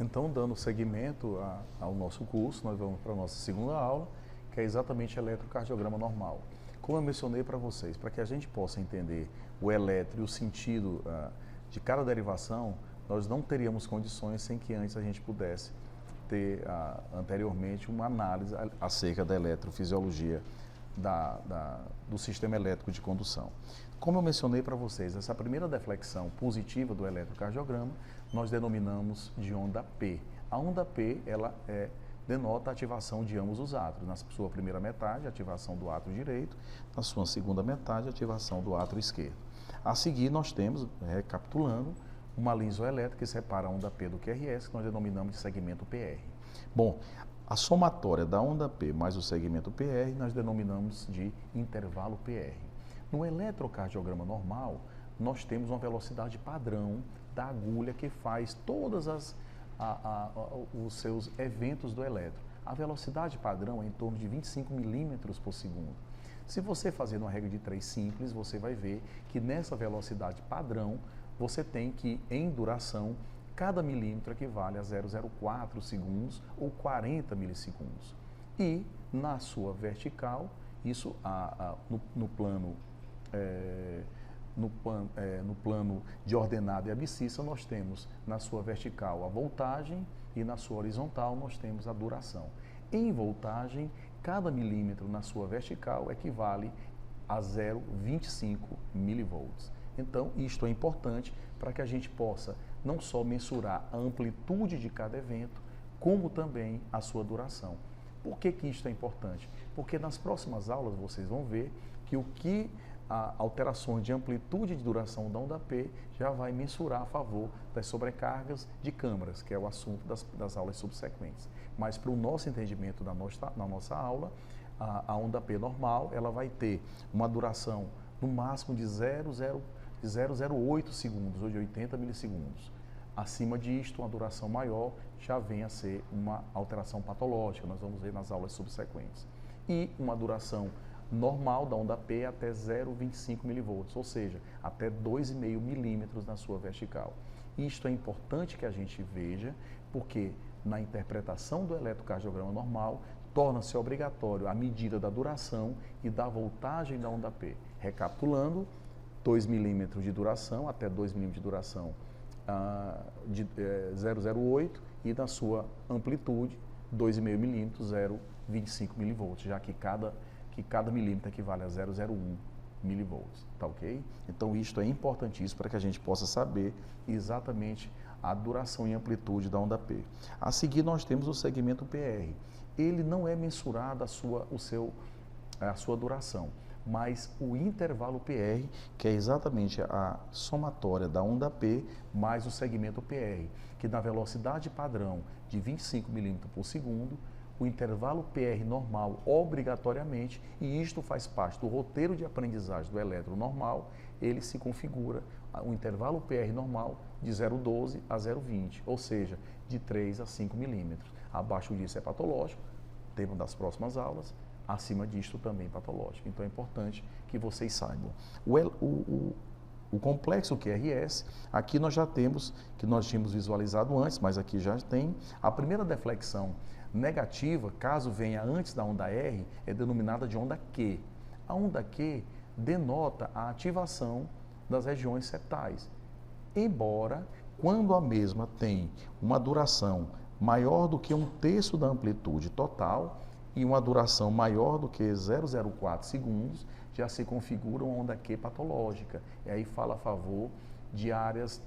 Então, dando seguimento ao nosso curso, nós vamos para a nossa segunda aula, que é exatamente eletrocardiograma normal. Como eu mencionei para vocês, para que a gente possa entender o eletro e o sentido de cada derivação, nós não teríamos condições sem que antes a gente pudesse ter anteriormente uma análise acerca da eletrofisiologia do sistema elétrico de condução. Como eu mencionei para vocês, essa primeira deflexão positiva do eletrocardiograma, nós denominamos de onda P. A onda P, ela denota a ativação de ambos os átrios. Na sua primeira metade, ativação do átrio direito, na sua segunda metade, ativação do átrio esquerdo. A seguir, nós temos, recapitulando, uma linha isoelétrica que separa a onda P do QRS, que nós denominamos de segmento PR. Bom, a somatória da onda P mais o segmento PR, nós denominamos de intervalo PR. No eletrocardiograma normal, nós temos uma velocidade padrão da agulha que faz todos os seus eventos do eletro. A velocidade padrão é em torno de 25 milímetros por segundo. Se você fazer uma regra de 3 simples, você vai ver que nessa velocidade padrão, você tem que, em duração, cada milímetro equivale a 0,04 segundos ou 40 milissegundos. E, na sua vertical, isso no plano de ordenada e abscissa, nós temos na sua vertical a voltagem e na sua horizontal nós temos a duração. Em voltagem, cada milímetro na sua vertical equivale a 0,25 milivolts. Então, isto é importante para que a gente possa não só mensurar a amplitude de cada evento, como também a sua duração. Por que isto é importante? Porque nas próximas aulas vocês vão ver que alterações de amplitude e de duração da onda P já vai mensurar a favor das sobrecargas de câmaras, que é o assunto das aulas subsequentes. Mas para o nosso entendimento na nossa aula, a onda P normal, ela vai ter uma duração no máximo de 0,08 segundos ou de 80 milissegundos. Acima disto, uma duração maior já vem a ser uma alteração patológica, nós vamos ver nas aulas subsequentes. E uma duração normal da onda P até 0,25 milivolts, ou seja, até 2,5 milímetros na sua vertical. Isto é importante que a gente veja, porque na interpretação do eletrocardiograma normal, torna-se obrigatório a medida da duração e da voltagem da onda P. Recapitulando, 2 milímetros de duração, até 2 milímetros de duração, de 0,08 e na sua amplitude, 2,5 milímetros, 0,25 milivolts, já que cada milímetro equivale a 0,01 milivolts, tá ok? Então, isto é importantíssimo para que a gente possa saber exatamente a duração e amplitude da onda P. A seguir, nós temos o segmento PR. Ele não é mensurado a sua duração, mas o intervalo PR, que é exatamente a somatória da onda P mais o segmento PR, que na velocidade padrão de 25 milímetros por segundo, o intervalo PR normal obrigatoriamente, e isto faz parte do roteiro de aprendizagem do eletro normal, ele se configura o intervalo PR normal de 0,12 a 0,20, ou seja, de 3 a 5 milímetros. Abaixo disso é patológico, tema das próximas aulas, acima disto também patológico. Então é importante que vocês saibam. O complexo QRS, aqui nós já temos, que nós tínhamos visualizado antes, mas aqui já tem, a primeira deflexão negativa, caso venha antes da onda R, é denominada de onda Q. A onda Q denota a ativação das regiões septais, embora quando a mesma tem uma duração maior do que 1/3 da amplitude total e uma duração maior do que 0,04 segundos, já se configura uma onda Q patológica. E aí fala a favor de áreas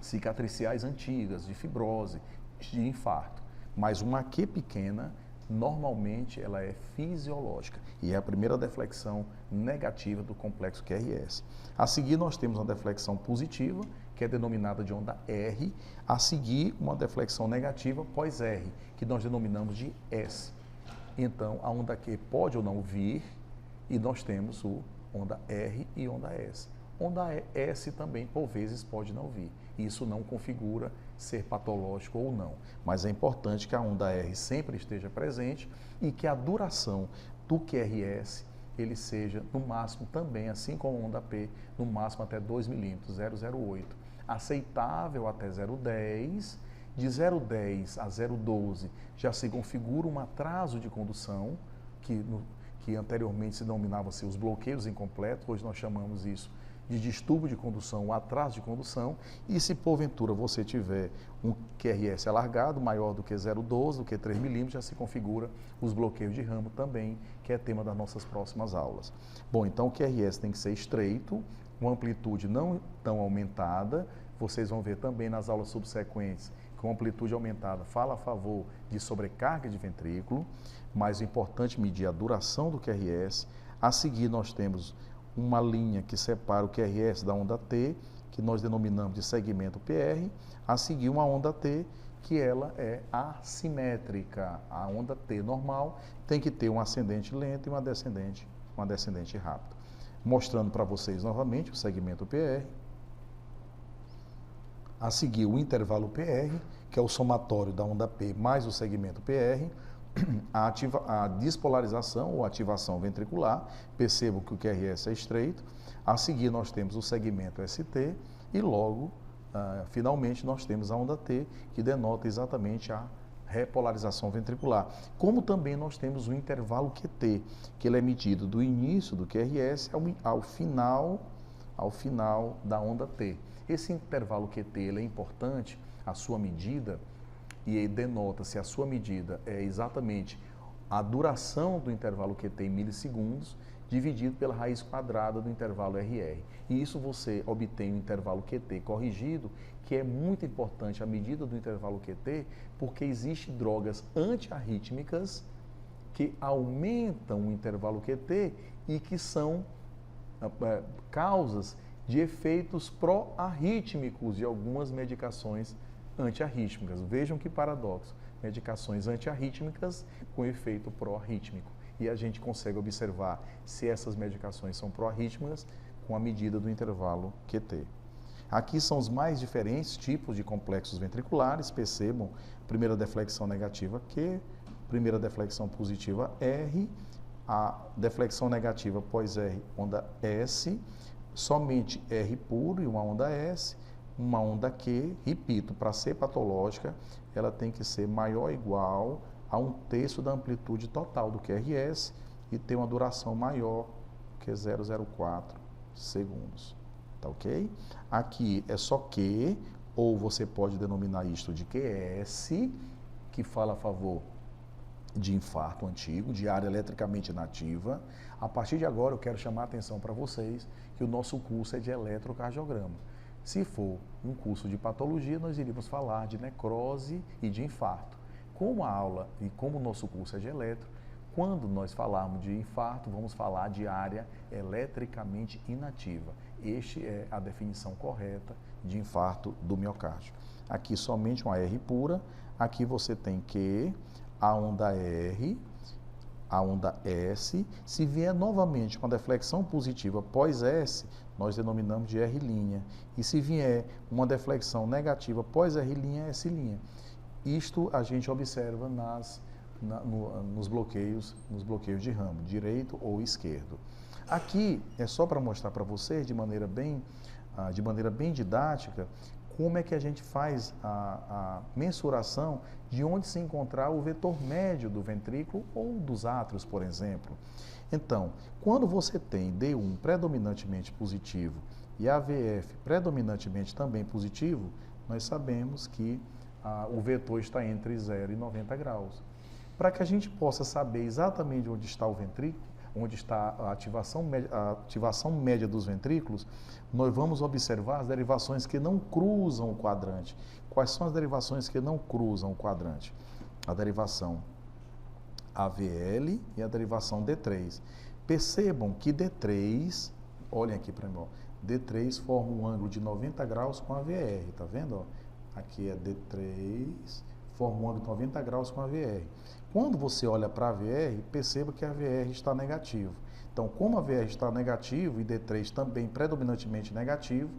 cicatriciais antigas, de fibrose, de infarto. Mas uma Q pequena, normalmente, ela é fisiológica e é a primeira deflexão negativa do complexo QRS. A seguir, nós temos uma deflexão positiva, que é denominada de onda R. A seguir, uma deflexão negativa pós-R, que nós denominamos de S. Então, a onda Q pode ou não vir e nós temos o onda R e onda S. Onda S também, por vezes, pode não vir. Isso não configura ser patológico ou não. Mas é importante que a onda R sempre esteja presente e que a duração do QRS ele seja, no máximo, também, assim como a onda P, no máximo até 2 milímetros, 0,08. Aceitável até 0,10 De 0,10 a 0,12 já se configura um atraso de condução, que anteriormente se denominava-se os bloqueios incompletos, hoje nós chamamos isso de distúrbio de condução, um atraso de condução, e se porventura você tiver um QRS alargado, maior do que 0,12, do que 3 milímetros, já se configura os bloqueios de ramo também, que é tema das nossas próximas aulas. Bom, então o QRS tem que ser estreito, uma amplitude não tão aumentada, vocês vão ver também nas aulas subsequentes que uma amplitude aumentada fala a favor de sobrecarga de ventrículo, mas é importante medir a duração do QRS. A seguir nós temos uma linha que separa o QRS da onda T, que nós denominamos de segmento PR, a seguir uma onda T, que ela é assimétrica. A onda T normal tem que ter um ascendente lento e uma descendente rápida. Mostrando para vocês novamente o segmento PR, a seguir o intervalo PR, que é o somatório da onda P mais o segmento PR, a despolarização ou ativação ventricular, percebo que o QRS é estreito, a seguir nós temos o segmento ST e logo, finalmente, nós temos a onda T, que denota exatamente a repolarização ventricular. Como também nós temos o intervalo QT, que ele é medido do início do QRS ao final da onda T. Esse intervalo QT ele é importante, a sua medida, e denota se a sua medida é exatamente a duração do intervalo QT em milissegundos, dividido pela raiz quadrada do intervalo RR. E isso você obtém o intervalo QT corrigido, que é muito importante a medida do intervalo QT, porque existem drogas antiarrítmicas que aumentam o intervalo QT e que são causas de efeitos pró-arrítmicos de algumas medicações antiarrítmicas. Vejam que paradoxo, medicações antiarrítmicas com efeito pró-arrítmico. E a gente consegue observar se essas medicações são pró-arrítmicas com a medida do intervalo QT. Aqui são os mais diferentes tipos de complexos ventriculares, percebam, primeira deflexão negativa Q, primeira deflexão positiva R, a deflexão negativa pós R, onda S, somente R puro e uma onda S, uma onda Q, repito, para ser patológica, ela tem que ser maior ou igual a 1/3 da amplitude total do QRS e ter uma duração maior que 0,04 segundos. Tá ok? Aqui é só Q, ou você pode denominar isto de QS, que fala a favor de infarto antigo, de área eletricamente inativa. A partir de agora, eu quero chamar a atenção para vocês que o nosso curso é de eletrocardiograma. Se for um curso de patologia, nós iríamos falar de necrose e de infarto. Como a aula e como o nosso curso é de eletro, quando nós falarmos de infarto, vamos falar de área eletricamente inativa. Este é a definição correta de infarto do miocárdio. Aqui somente uma R pura, aqui você tem Q, a onda R, a onda S. Se vier novamente com a deflexão positiva pós S, nós denominamos de R'. E se vier uma deflexão negativa pós R', é S'. Isto a gente observa nos bloqueios de ramo, direito ou esquerdo. Aqui é só para mostrar para vocês, de maneira bem didática, como é que a gente faz a mensuração de onde se encontrar o vetor médio do ventrículo ou dos átrios, por exemplo. Então, quando você tem D1 predominantemente positivo e AVF predominantemente também positivo, nós sabemos que o vetor está entre 0 e 90 graus. Para que a gente possa saber exatamente onde está o ventrículo, onde está a ativação média dos ventrículos, nós vamos observar as derivações que não cruzam o quadrante. Quais são as derivações que não cruzam o quadrante? A derivação AVL e a derivação D3. Percebam que D3, olhem aqui para mim, ó, D3 forma um ângulo de 90 graus com a VR, tá vendo? Ó? Aqui é D3, forma um ângulo de 90 graus com a VR. Quando você olha para a VR, perceba que a VR está negativo. Então, como a VR está negativo e D3 também predominantemente negativo,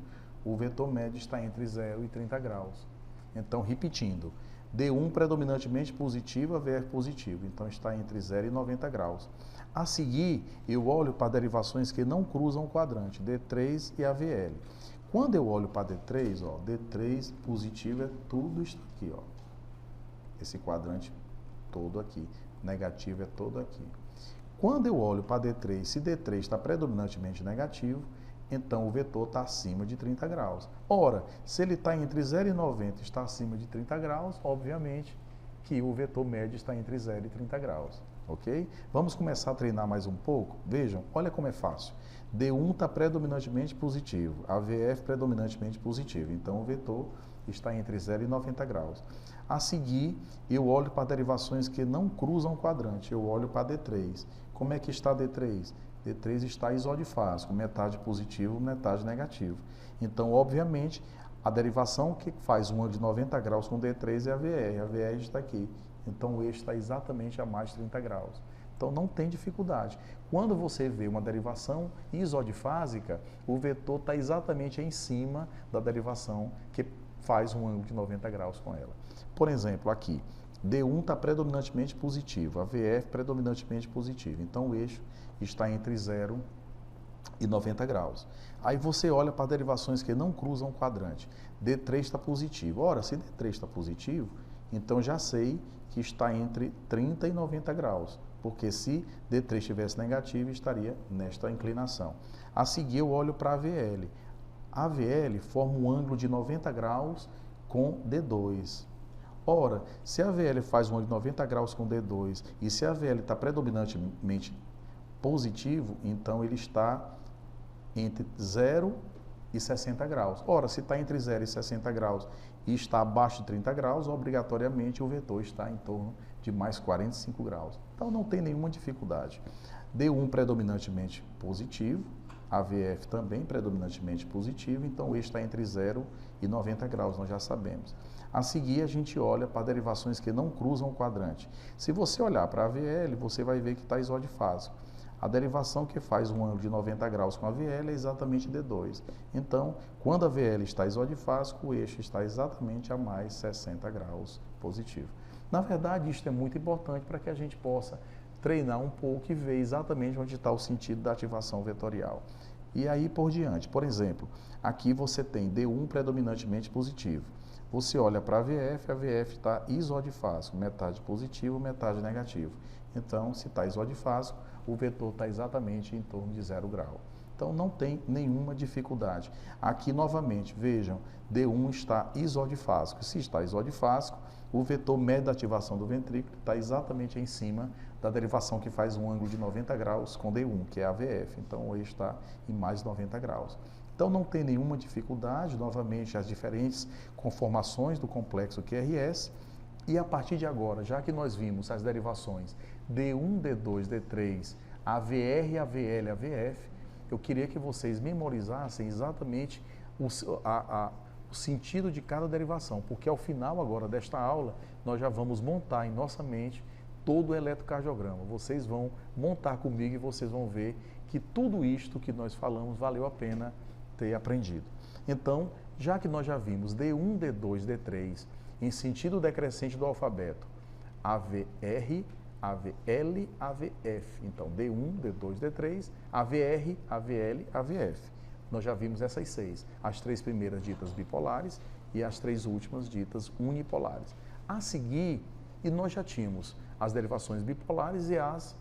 o vetor médio está entre 0 e 30 graus. Então, repetindo, D1 predominantemente positivo, a VR positivo. Então, está entre 0 e 90 graus. A seguir, eu olho para derivações que não cruzam o quadrante, D3 e AVL. Quando eu olho para D3, ó, D3 positivo é tudo isso aqui. aqui, ó. Esse quadrante todo aqui. Negativo é todo aqui. Quando eu olho para D3, se D3 está predominantemente negativo, então o vetor está acima de 30 graus. Ora, se ele está entre 0 e 90 e está acima de 30 graus, obviamente que o vetor médio está entre 0 e 30 graus. Ok? Vamos começar a treinar mais um pouco? Vejam, olha como é fácil. D1 está predominantemente positivo, AVF predominantemente positivo. Então o vetor está entre 0 e 90 graus. A seguir, eu olho para derivações que não cruzam o quadrante. Eu olho para D3. Como é que está D3? D3 está isodifásico, metade positivo, metade negativo. Então, obviamente, a derivação que faz um ângulo de 90 graus com D3 é a VR. A VR está aqui. Então, o eixo está exatamente a mais de 30 graus. Então, não tem dificuldade. Quando você vê uma derivação isodifásica, o vetor está exatamente em cima da derivação que faz um ângulo de 90 graus com ela. Por exemplo, aqui, D1 está predominantemente positivo, a VF predominantemente positiva. Então, o eixo está entre 0 e 90 graus. Aí você olha para derivações que não cruzam o quadrante. D3 está positivo. Ora, se D3 está positivo, então já sei que está entre 30 e 90 graus. Porque se D3 estivesse negativo, estaria nesta inclinação. A seguir, eu olho para a VL. A VL forma um ângulo de 90 graus com D2. Ora, se a VL faz um ângulo de 90 graus com D2 e se a VL está predominantemente positivo, então ele está entre 0 e 60 graus. Ora, se está entre 0 e 60 graus e está abaixo de 30 graus, obrigatoriamente o vetor está em torno de mais 45 graus. Então não tem nenhuma dificuldade. D1 predominantemente positivo, AVF também predominantemente positivo, então o eixo está entre 0 e 90 graus, nós já sabemos. A seguir, a gente olha para derivações que não cruzam o quadrante. Se você olhar para a VL, você vai ver que está isodifásico. A derivação que faz um ângulo de 90 graus com a VL é exatamente D2. Então, quando a VL está isodifásico, o eixo está exatamente a mais 60 graus positivo. Na verdade, isto é muito importante para que a gente possa treinar um pouco e ver exatamente onde está o sentido da ativação vetorial. E aí por diante. Por exemplo, aqui você tem D1 predominantemente positivo. Você olha para a VF está isodifásico, metade positivo, metade negativo. Então, se está isodifásico, o vetor está exatamente em torno de 0 grau. Então, não tem nenhuma dificuldade. Aqui, novamente, vejam, D1 está isodifásico. Se está isodifásico, o vetor médio da ativação do ventrículo está exatamente em cima da derivação que faz um ângulo de 90 graus com D1, que é a VF. Então, o eixo está em mais 90 graus. Então, não tem nenhuma dificuldade, novamente, as diferentes conformações do complexo QRS. E a partir de agora, já que nós vimos as derivações D1, D2, D3, AVR, AVL, AVF, eu queria que vocês memorizassem exatamente o sentido de cada derivação, porque ao final agora desta aula, nós já vamos montar em nossa mente todo o eletrocardiograma. Vocês vão montar comigo e vocês vão ver que tudo isto que nós falamos valeu a pena ter aprendido. Então, já que nós já vimos D1, D2, D3, em sentido decrescente do alfabeto, AVR, AVL, AVF. Então, D1, D2, D3, AVR, AVL, AVF. Nós já vimos essas 6. As 3 primeiras ditas bipolares e as 3 últimas ditas unipolares. A seguir, e nós já tínhamos as derivações bipolares e as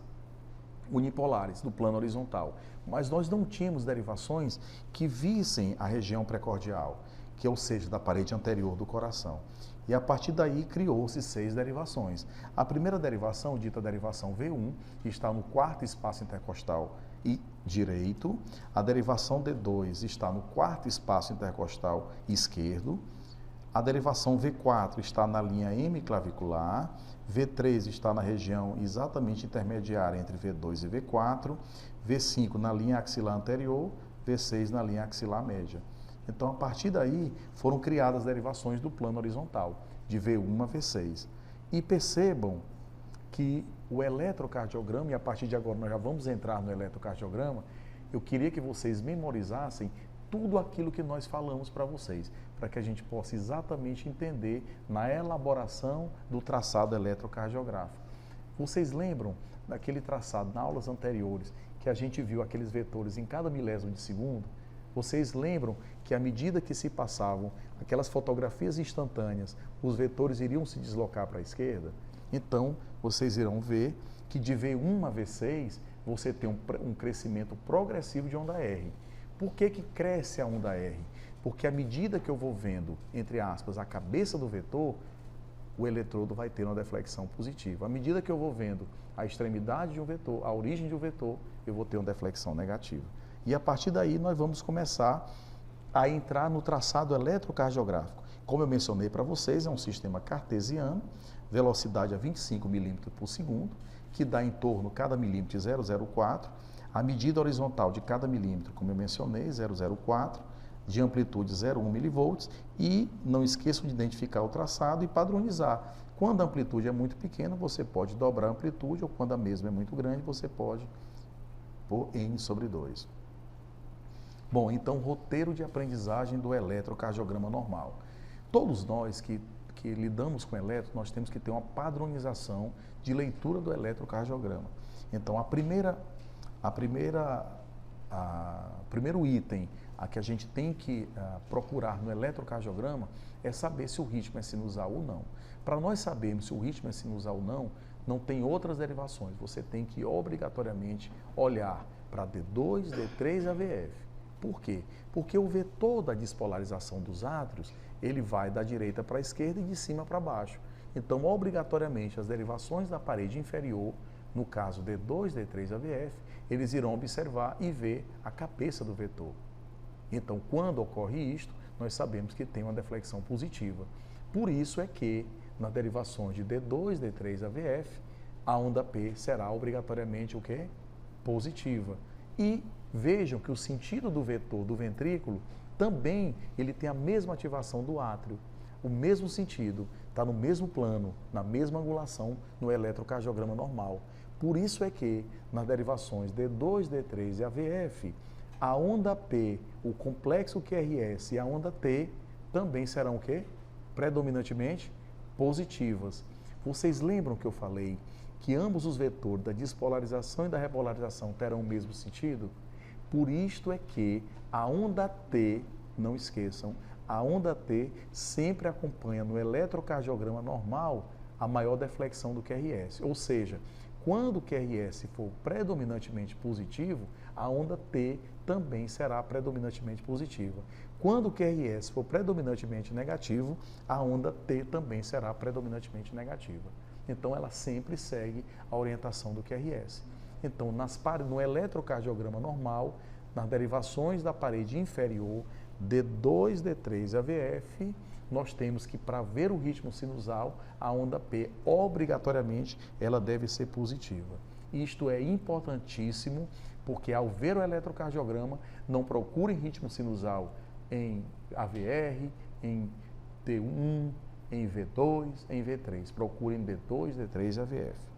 unipolares, do plano horizontal. Mas nós não tínhamos derivações que vissem a região precordial, que ou seja, da parede anterior do coração. E a partir daí criou-se 6 derivações. A primeira derivação, dita derivação V1, está no 4º espaço intercostal e direito. A derivação D2 está no 4º espaço intercostal esquerdo. A derivação V4 está na linha hemiclavicular. V3 está na região exatamente intermediária entre V2 e V4. V5 na linha axilar anterior. V6 na linha axilar média. Então, a partir daí, foram criadas derivações do plano horizontal, de V1 a V6. E percebam que o eletrocardiograma, e a partir de agora nós já vamos entrar no eletrocardiograma, eu queria que vocês memorizassem tudo aquilo que nós falamos para vocês, para que a gente possa exatamente entender na elaboração do traçado eletrocardiográfico. Vocês lembram daquele traçado, nas aulas anteriores, que a gente viu aqueles vetores em cada milésimo de segundo? Vocês lembram que à medida que se passavam aquelas fotografias instantâneas, os vetores iriam se deslocar para a esquerda? Então, vocês irão ver que de V1 a V6, você tem um crescimento progressivo de onda R. Por que que cresce a onda R? Porque à medida que eu vou vendo, entre aspas, a cabeça do vetor, o eletrodo vai ter uma deflexão positiva. À medida que eu vou vendo a extremidade de um vetor, a origem de um vetor, eu vou ter uma deflexão negativa. E a partir daí nós vamos começar a entrar no traçado eletrocardiográfico. Como eu mencionei para vocês, é um sistema cartesiano, velocidade a 25 milímetros por segundo, que dá em torno, cada milímetro, de 0,04. A medida horizontal de cada milímetro, como eu mencionei, 0,04, de amplitude 0,1 milivolts, e não esqueçam de identificar o traçado e padronizar. Quando a amplitude é muito pequena, você pode dobrar a amplitude, ou quando a mesma é muito grande, você pode pôr N sobre 2. Bom, então, roteiro de aprendizagem do eletrocardiograma normal. Todos nós que lidamos com eletro, nós temos que ter uma padronização de leitura do eletrocardiograma. Então, o primeiro item a que a gente tem que procurar no eletrocardiograma é saber se o ritmo é sinusal ou não. Para nós sabermos se o ritmo é sinusal ou não, não tem outras derivações. Você tem que obrigatoriamente olhar para D2, D3 e AVF. Por quê? Porque o vetor da despolarização dos átrios, ele vai da direita para a esquerda e de cima para baixo. Então, obrigatoriamente, as derivações da parede inferior, no caso D2, D3 e AVF, eles irão observar e ver a cabeça do vetor. Então, quando ocorre isto, nós sabemos que tem uma deflexão positiva. Por isso é que, nas derivações de D2, D3 e AVF, a onda P será obrigatoriamente o quê? Positiva. E vejam que o sentido do vetor do ventrículo também ele tem a mesma ativação do átrio. O mesmo sentido, está no mesmo plano, na mesma angulação no eletrocardiograma normal. Por isso é que, nas derivações D2, D3 e AVF, a onda P, o complexo QRS e a onda T também serão o quê? Predominantemente positivas. Vocês lembram que eu falei que ambos os vetores da despolarização e da repolarização terão o mesmo sentido? Por isto é que a onda T, não esqueçam, a onda T sempre acompanha no eletrocardiograma normal a maior deflexão do QRS. Ou seja, quando o QRS for predominantemente positivo, a onda T também será predominantemente positiva. Quando o QRS for predominantemente negativo, a onda T também será predominantemente negativa. Então, ela sempre segue a orientação do QRS. Então, no eletrocardiograma normal, nas derivações da parede inferior, D2, D3 e AVF, nós temos que, para ver o ritmo sinusal, a onda P, obrigatoriamente, ela deve ser positiva. Isto é importantíssimo, porque ao ver o eletrocardiograma, não procurem ritmo sinusal em AVR, em T1, em V2, em V3. Procurem D2, D3 e AVF.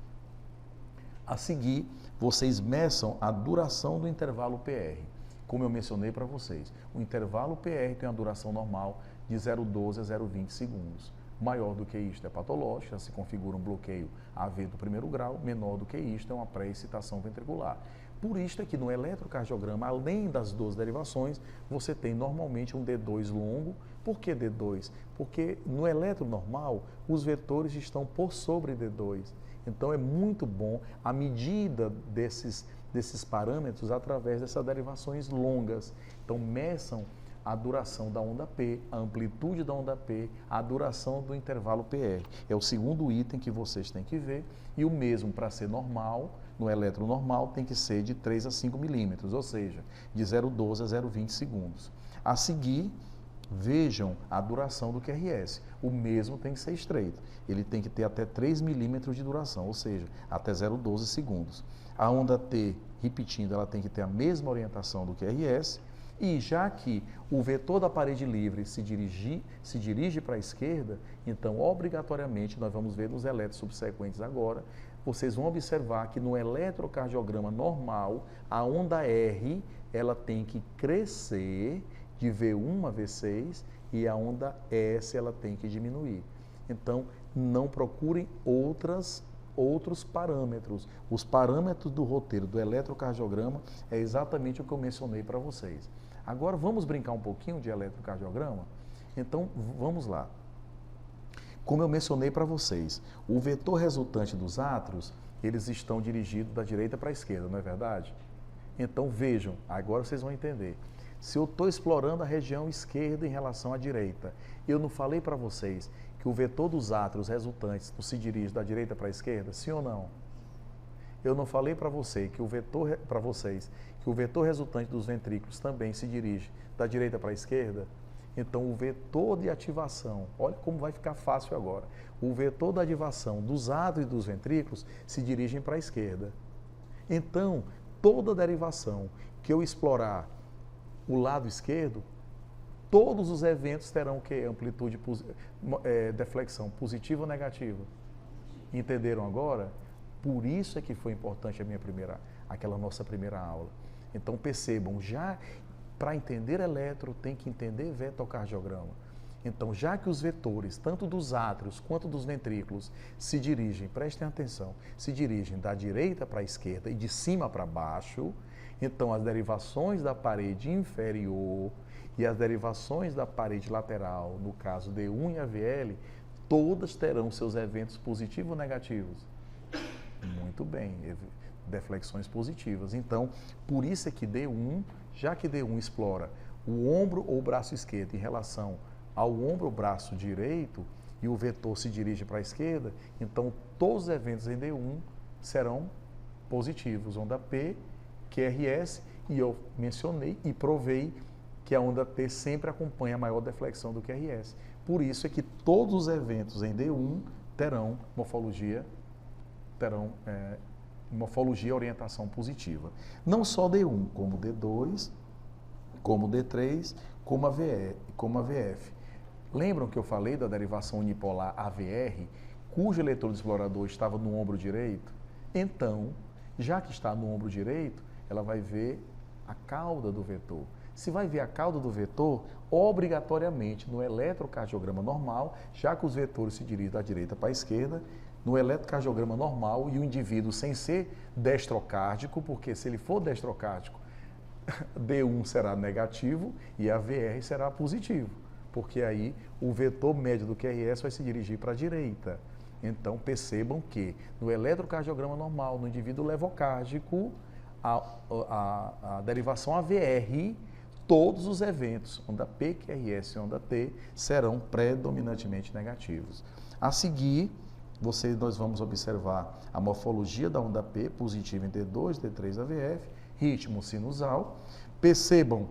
A seguir, vocês meçam a duração do intervalo PR. Como eu mencionei para vocês, o intervalo PR tem uma duração normal de 0,12 a 0,20 segundos. Maior do que isto é patológico, já se configura um bloqueio AV do primeiro grau, menor do que isto é uma pré-excitação ventricular. Por isto é que no eletrocardiograma, além das 12 derivações, você tem normalmente um D2 longo. Por que D2? Porque no eletro normal, os vetores estão por sobre D2. Então, é muito bom a medida desses parâmetros através dessas derivações longas. Então, meçam a duração da onda P, a amplitude da onda P, a duração do intervalo PR. É o segundo item que vocês têm que ver. E o mesmo para ser normal, no eletro normal, tem que ser de 3 a 5 milímetros, ou seja, de 0,12 a 0,20 segundos. A seguir, vejam a duração do QRS. O mesmo tem que ser estreito. Ele tem que ter até 3 milímetros de duração, ou seja, até 0,12 segundos. A onda T, repetindo, ela tem que ter a mesma orientação do QRS. E já que o vetor da parede livre se dirige para a esquerda, então, obrigatoriamente, nós vamos ver nos eletros subsequentes agora, vocês vão observar que no eletrocardiograma normal, a onda R, ela tem que crescer de V1 a V6 e a onda S, ela tem que diminuir. Então, não procurem outros parâmetros. Os parâmetros do roteiro do eletrocardiograma é exatamente o que eu mencionei para vocês. Agora vamos brincar um pouquinho de eletrocardiograma? Então vamos lá. Como eu mencionei para vocês, o vetor resultante dos átrios, eles estão dirigidos da direita para a esquerda, não é verdade? Então vejam, agora vocês vão entender. Se eu estou explorando a região esquerda em relação à direita, eu não falei para vocês que o vetor dos átrios resultantes se dirige da direita para a esquerda? Sim ou não? Eu não falei para vocês que o vetor resultante dos ventrículos também se dirige da direita para a esquerda? Então, o vetor de ativação, olha como vai ficar fácil agora. O vetor da ativação dos átrios e dos ventrículos se dirigem para a esquerda. Então, toda derivação que eu explorar o lado esquerdo, todos os eventos terão que amplitude, deflexão positiva ou negativa. Entenderam agora? Por isso é que foi importante aquela nossa primeira aula. Então percebam, já para entender eletro tem que entender vetocardiograma. Então, já que os vetores, tanto dos átrios quanto dos ventrículos, se dirigem, prestem atenção, se dirigem da direita para a esquerda e de cima para baixo, então as derivações da parede inferior e as derivações da parede lateral, no caso D1 e AVL, todas terão seus eventos positivos ou negativos? Muito bem, deflexões positivas. Então, por isso é que D1, já que D1 explora o ombro ou braço esquerdo em relação ao ombro ou braço direito e o vetor se dirige para a esquerda, então todos os eventos em D1 serão positivos. Onda P, QRS, e eu mencionei e provei que a onda T sempre acompanha a maior deflexão do QRS. Por isso é que todos os eventos em D1 terão morfologia e orientação positiva. Não só D1, como D2, como D3, como a VF. Lembram que eu falei da derivação unipolar AVR, cujo eletrodo explorador estava no ombro direito? Então, já que está no ombro direito, ela vai ver a cauda do vetor. Se vai ver a cauda do vetor, obrigatoriamente, no eletrocardiograma normal, já que os vetores se dirigem da direita para a esquerda, no eletrocardiograma normal e o indivíduo sem ser destrocárdico, porque se ele for destrocárdico, D1 será negativo e a VR será positivo, porque aí o vetor médio do QRS vai se dirigir para a direita. Então percebam que no eletrocardiograma normal, no indivíduo levocárdico, a derivação AVR, todos os eventos, onda P, QRS e onda T, serão predominantemente negativos. A seguir, nós vamos observar a morfologia da onda P, positiva em D2, D3, AVF, ritmo sinusal. Percebam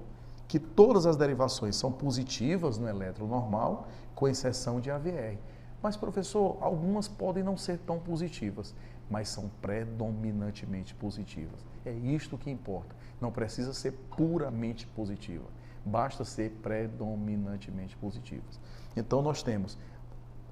que todas as derivações são positivas no eletro normal, com exceção de AVR. Mas, professor, algumas podem não ser tão positivas, mas são predominantemente positivas. É isto que importa. Não precisa ser puramente positiva, basta ser predominantemente positivas. Então, nós temos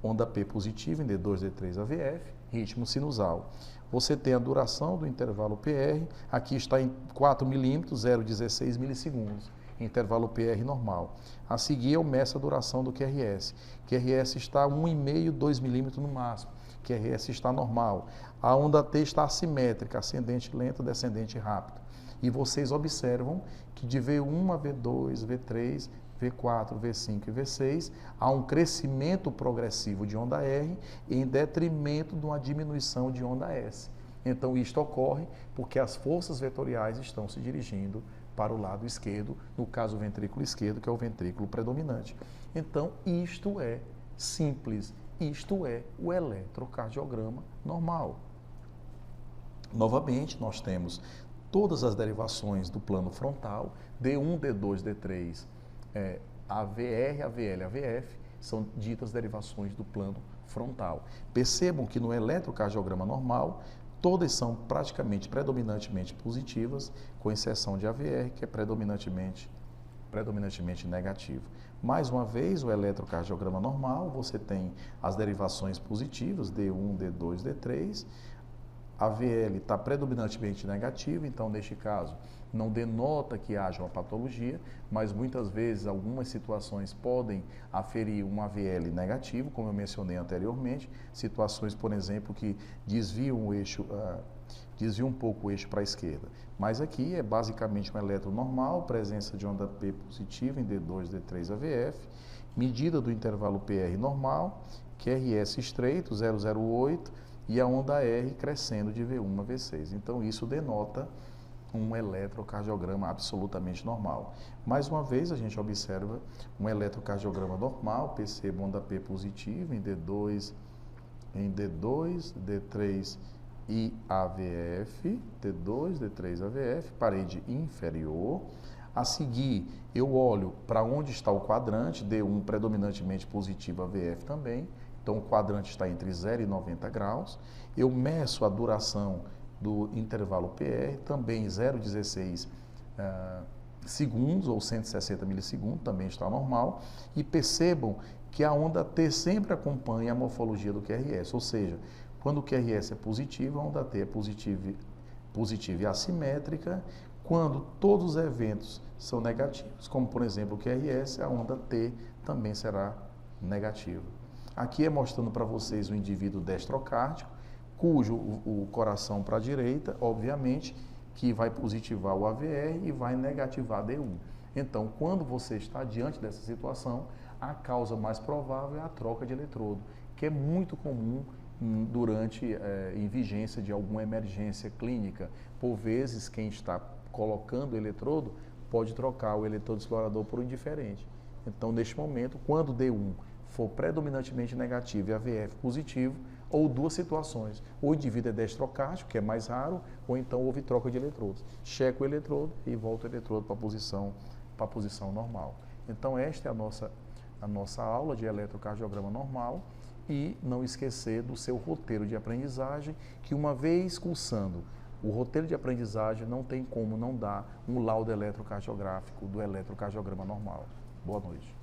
onda P positiva em D2, D3, AVF, ritmo sinusal. Você tem a duração do intervalo PR, aqui está em 4 milímetros, 0,16 milissegundos, intervalo PR normal. A seguir eu meço a duração do QRS. QRS está 1,5, 2 milímetros no máximo. QRS está normal. A onda T está assimétrica, ascendente lenta, descendente rápido. E vocês observam que de V1 a V2, V3, V4, V5 e V6, há um crescimento progressivo de onda R em detrimento de uma diminuição de onda S. Então, isto ocorre porque as forças vetoriais estão se dirigindo para o lado esquerdo, no caso o ventrículo esquerdo, que é o ventrículo predominante. Então, isto é simples, isto é o eletrocardiograma normal. Novamente, nós temos todas as derivações do plano frontal, D1, D2, D3, AVR, AVL, AVF, são ditas derivações do plano frontal. Percebam que no eletrocardiograma normal, todas são praticamente predominantemente positivas, com exceção de AVR, que é predominantemente negativo. Mais uma vez, o eletrocardiograma normal, você tem as derivações positivas, D1, D2, D3, a VL está predominantemente negativa, então neste caso não denota que haja uma patologia, mas muitas vezes algumas situações podem aferir um AVL negativo, como eu mencionei anteriormente, situações, por exemplo, que desviam o eixo, desviam um pouco o eixo para a esquerda. Mas aqui é basicamente um eletro normal, presença de onda P positiva em D2, D3 AVF, medida do intervalo PR normal, QRS estreito, 008, e a onda R crescendo de V1 a V6. Então isso denota um eletrocardiograma absolutamente normal. Mais uma vez, a gente observa um eletrocardiograma normal, perceba onda P positiva em D2, D3 e AVF, D2, D3 AVF, parede inferior. A seguir, eu olho para onde está o quadrante, D1 predominantemente positivo, AVF também. Então, o quadrante está entre 0 e 90 graus. Eu meço a duração do intervalo PR, também 0,16 segundos ou 160 milissegundos, também está normal. E percebam que a onda T sempre acompanha a morfologia do QRS, ou seja, quando o QRS é positivo, a onda T é positiva e assimétrica. Quando todos os eventos são negativos, como por exemplo o QRS, a onda T também será negativa. Aqui é mostrando para vocês o indivíduo destrocárdico, cujo o coração para a direita, obviamente, que vai positivar o AVR e vai negativar a D1. Então, quando você está diante dessa situação, a causa mais provável é a troca de eletrodo, que é muito comum em vigência de alguma emergência clínica. Por vezes, quem está colocando o eletrodo pode trocar o eletrodo explorador por um indiferente. Então, neste momento, quando o D1 for predominantemente negativo e AVF positivo, ou duas situações, ou o indivíduo é destrocárdico, que é mais raro, ou então houve troca de eletrodos. Checa o eletrodo e volta o eletrodo para a posição normal. Então esta é a nossa aula de eletrocardiograma normal, e não esquecer do seu roteiro de aprendizagem, que uma vez cursando o roteiro de aprendizagem, não tem como não dar um laudo eletrocardiográfico do eletrocardiograma normal. Boa noite.